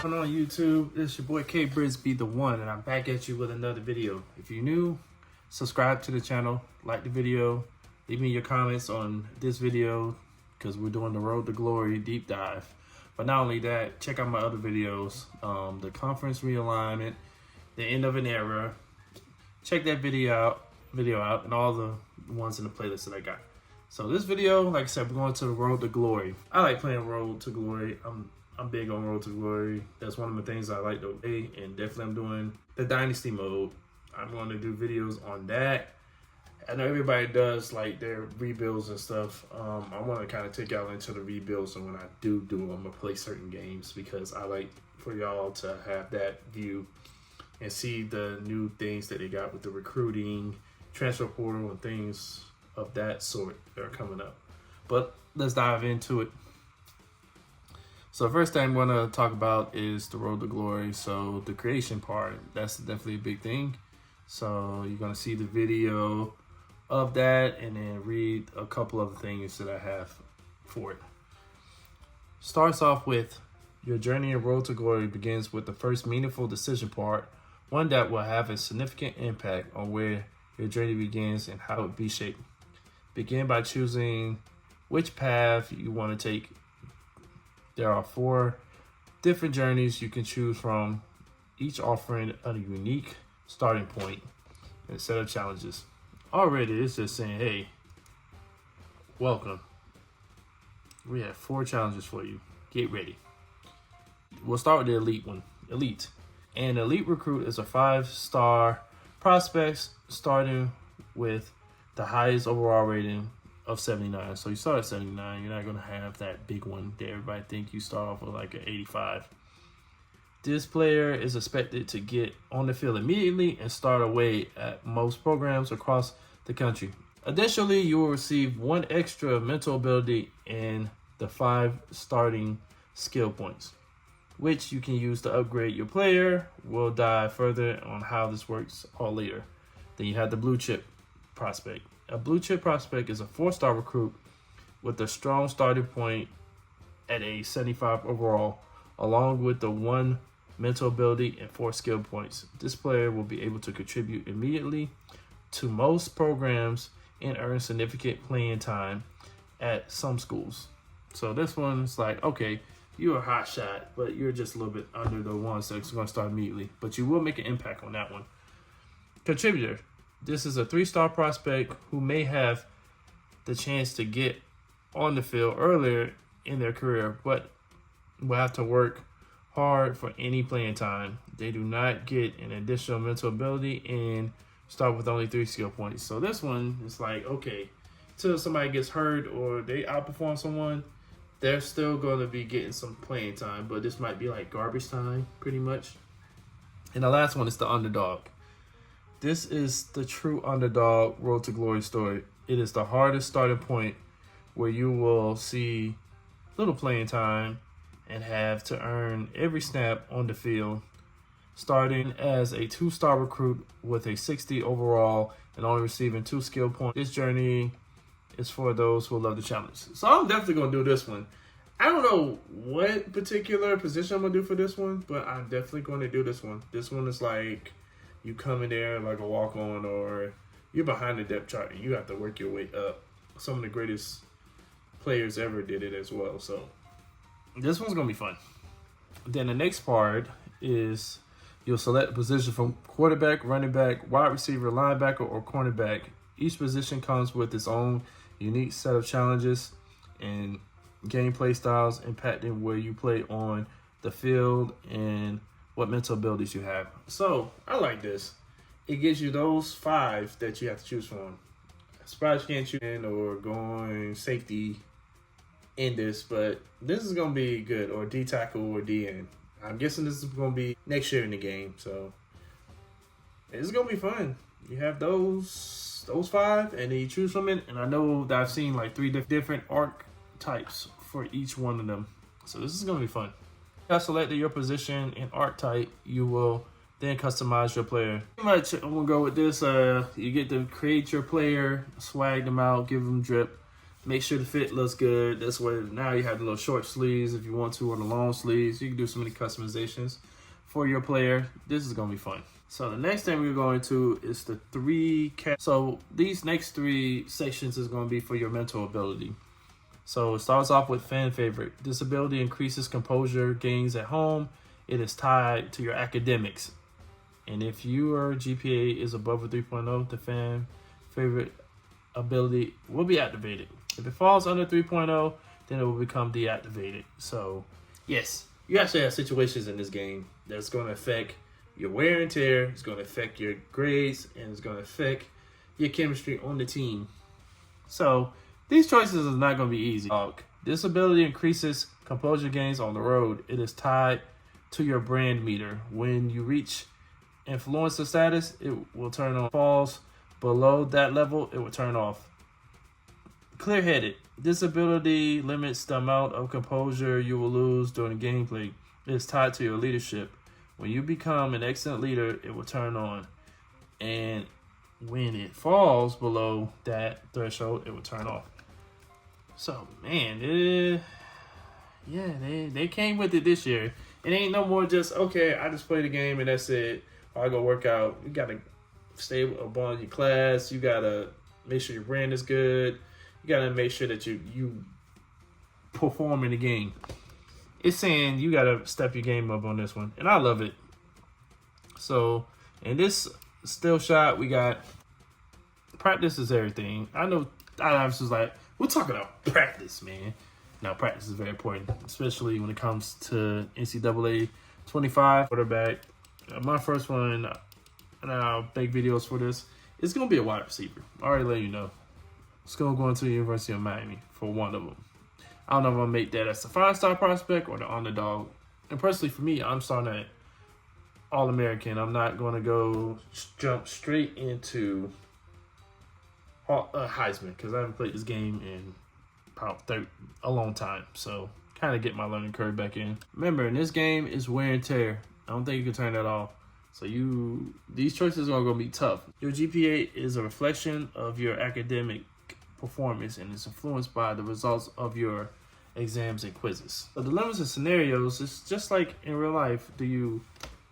On YouTube, it's your boy K Brisby the one, and I'm back at you with another video. If you're new, subscribe to the channel, like the video, leave me your comments on this video because we're doing the Road to Glory deep dive. But not only that, check out my other videos, the conference realignment, the end of an era. Check that video out, and all the ones in the playlist that I got. So this video, like I said, we're going to the Road to Glory. I like playing Road to Glory. I'm big on Road to Glory. That's one of the things I like to play, and definitely I'm doing the Dynasty mode. I'm going to do videos on that. I know everybody does like their rebuilds and stuff. I want to kind of take y'all into the rebuilds, and when I do them, I'm going to play certain games because I like for y'all to have that view and see the new things that they got with the recruiting, transfer portal, and things of that sort that are coming up. But let's dive into it. So the first thing I'm going to talk about is the Road to Glory. So the creation part, that's definitely a big thing. So you're going to see the video of that and then read a couple of things that I have for it. Starts off with your journey in Road to Glory begins with the first meaningful decision part, one that will have a significant impact on where your journey begins and how it be shaped. Begin by choosing which path you want to take. There are 4 different journeys you can choose from, each offering a unique starting point and a set of challenges. Already, it's just saying, hey, welcome. We have 4 challenges for you. Get ready. We'll start with the elite one. Elite. An elite recruit is a 5-star prospect starting with the highest overall rating of 79. So you start at 79, you're not going to have that big one that everybody think you start off with like an 85. This player is expected to get on the field immediately and start away at most programs across the country. Additionally, you will receive 1 extra mental ability and the 5 starting skill points, which you can use to upgrade your player. We'll dive further on how this works all later. Then you have the blue chip prospect. A blue chip prospect is a 4-star recruit with a strong starting point at a 75 overall, along with the 1 mental ability and 4 skill points. This player will be able to contribute immediately to most programs and earn significant playing time at some schools. So this one's like, okay, you're a hot shot, but you're just a little bit under the ones that's going to start immediately. But you will make an impact on that one. Contributor. This is a 3-star prospect who may have the chance to get on the field earlier in their career, but will have to work hard for any playing time. They do not get an additional mental ability and start with only 3 skill points. So this one is like, okay, till somebody gets hurt or they outperform someone, they're still going to be getting some playing time, but this might be like garbage time pretty much. And the last one is the underdog. This is the true underdog Road to Glory story. It is the hardest starting point where you will see little playing time and have to earn every snap on the field. Starting as a 2-star recruit with a 60 overall and only receiving 2 skill points. This journey is for those who love the challenge. So I'm definitely going to do this one. I don't know what particular position I'm going to do for this one, but I'm definitely going to do this one. This one is like you come in there like a walk-on, or you're behind the depth chart and you have to work your way up. Some of the greatest players ever did it as well. So this one's going to be fun. Then the next part is you'll select a position from quarterback, running back, wide receiver, linebacker, or cornerback. Each position comes with its own unique set of challenges and gameplay styles impacting where you play on the field and what mental abilities you have. So I like this. It gives you those 5 that you have to choose from. Surprise you can't choose in or going safety in this, but this is going to be good, or D tackle or DN. I'm guessing this is going to be next year in the game, so it's going to be fun. You have those 5, and then you choose from it. And I know that I've seen like 3 different archetypes for each one of them, so this is going to be fun. If you have selected your position and archetype, you will then customize your player. Pretty much, I'm gonna go with this. You get to create your player, swag them out, give them drip, make sure the fit looks good. That's where now you have the little short sleeves if you want to, or the long sleeves. You can do so many customizations for your player. This is gonna be fun. So the next thing we're going to is the so these next 3 sections is gonna be for your mental ability. So it starts off with fan favorite. This ability increases composure gains at home. It is tied to your academics. And if your GPA is above a 3.0, the fan favorite ability will be activated. If it falls under 3.0, then it will become deactivated. So yes, you actually have situations in this game that's going to affect your wear and tear. It's going to affect your grades, and it's going to affect your chemistry on the team. So these choices are not going to be easy. This ability increases composure gains on the road. It is tied to your brand meter. When you reach influencer status, it will turn on. Falls below that level, it will turn off. Clear-headed. This ability limits the amount of composure you will lose during gameplay. It is tied to your leadership. When you become an excellent leader, it will turn on. And when it falls below that threshold, it will turn off. So, man, they came with it this year. It ain't no more just, okay, I just play the game and that's it. Or I go work out. You got to stay up on your class. You got to make sure your brand is good. You got to make sure that you perform in the game. It's saying you got to step your game up on this one. And I love it. So, in this still shot, we got practice is everything. I know I was just like, we're talking about practice, man. Now, practice is very important, especially when it comes to NCAA 25 quarterback. My first one, and I'll make videos for this, it's going to be a wide receiver. I already let you know. It's going to go into the University of Miami for one of them. I don't know if I'm going to make that as a 5-star prospect or the underdog. And personally, for me, I'm starting at All-American. I'm not going to jump straight into Heisman because I haven't played this game in probably a long time. So, kind of get my learning curve back in. Remember, in this game, it's wear and tear. I don't think you can turn that off. So these choices are going to be tough. Your GPA is a reflection of your academic performance and is influenced by the results of your exams and quizzes. The dilemmas and scenarios is just like in real life. Do you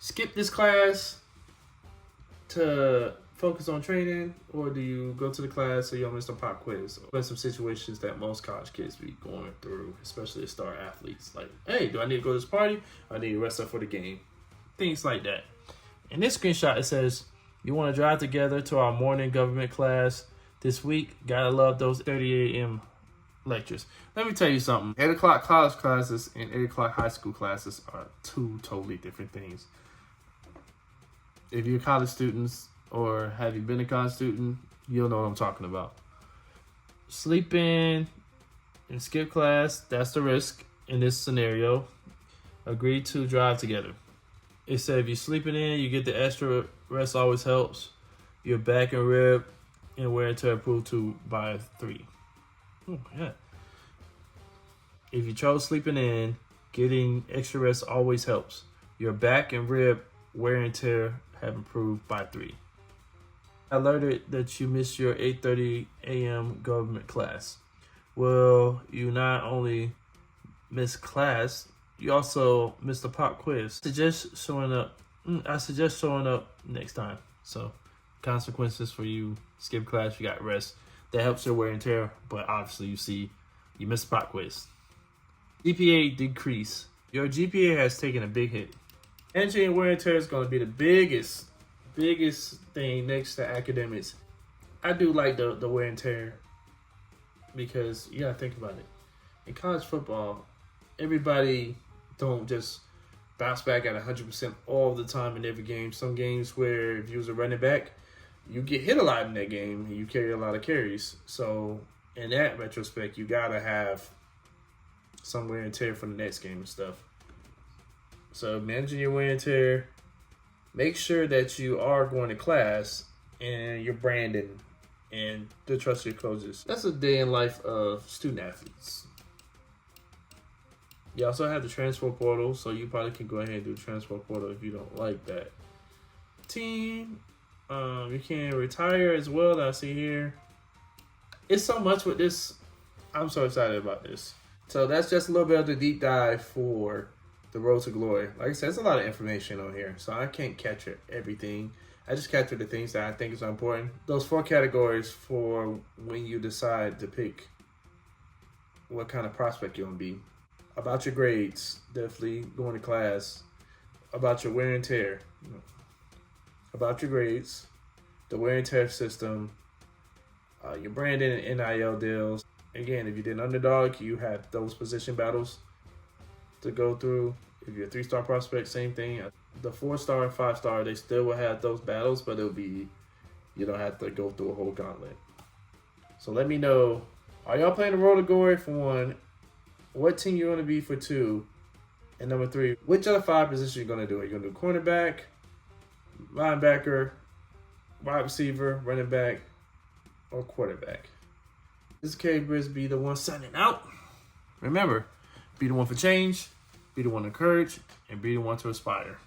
skip this class to focus on training, or do you go to the class so you don't miss the pop quiz? There's some situations that most college kids be going through, especially star athletes. Like, hey, do I need to go to this party? Or I need to rest up for the game. Things like that. In this screenshot, it says, you want to drive together to our morning government class this week. Gotta love those 30 a.m. lectures. Let me tell you something. 8 o'clock college classes and 8 o'clock high school classes are 2 totally different things. If you're college students or have you been a college student, you'll know what I'm talking about. Sleep in and skip class, that's the risk in this scenario. Agree to drive together. It said if you're sleeping in, you get the extra rest always helps. Your back and rib and wear and tear improved to by 3. Oh, yeah. If you chose sleeping in, getting extra rest always helps. Your back and rib wear and tear have improved by 3. Alerted that you missed your 8:30 a.m. government class. Well, you not only miss class, you also missed the pop quiz. I suggest showing up next time. So, consequences for you skip class, you got rest. That helps your wear and tear, but obviously you missed the pop quiz. GPA decrease. Your GPA has taken a big hit. Energy and wear and tear is going to be the biggest thing next to academics. I do like the wear and tear because you gotta think about it. In college football, everybody don't just bounce back at 100% all the time in every game. Some games where if you was a running back, you get hit a lot in that game and you carry a lot of carries. So in that retrospect, you gotta have some wear and tear for the next game and stuff. So managing your wear and tear, make sure that you are going to class and you're branding and the trust your coaches. That's a day in life of student athletes. You also have the transfer portal, so you probably can go ahead and do the transfer portal if you don't like that. team. You can retire as well that I see here. It's so much with this. I'm so excited about this. So that's just a little bit of the deep dive for the Road to Glory. Like I said, there's a lot of information on here, so I can't capture everything. I just capture the things that I think is important. Those 4 categories for when you decide to pick what kind of prospect you're going to be. About your grades, definitely going to class. About your wear and tear. About your grades, the wear and tear system, your branding and NIL deals. Again, if you did an underdog, you had those position battles to go through. If you're a 3-star prospect, same thing. The 4-star and 5-star, they still will have those battles, but it'll be, you don't have to go through a whole gauntlet. So let me know, are y'all playing the Road to Glory for 1? What team you're going to be for 2? And number 3, which of the 5 positions you're going to do? Are you going to do cornerback, linebacker, wide receiver, running back, or quarterback? This is K Brisby, the one signing out. Remember, be the one for change, be the one to encourage, and be the one to aspire.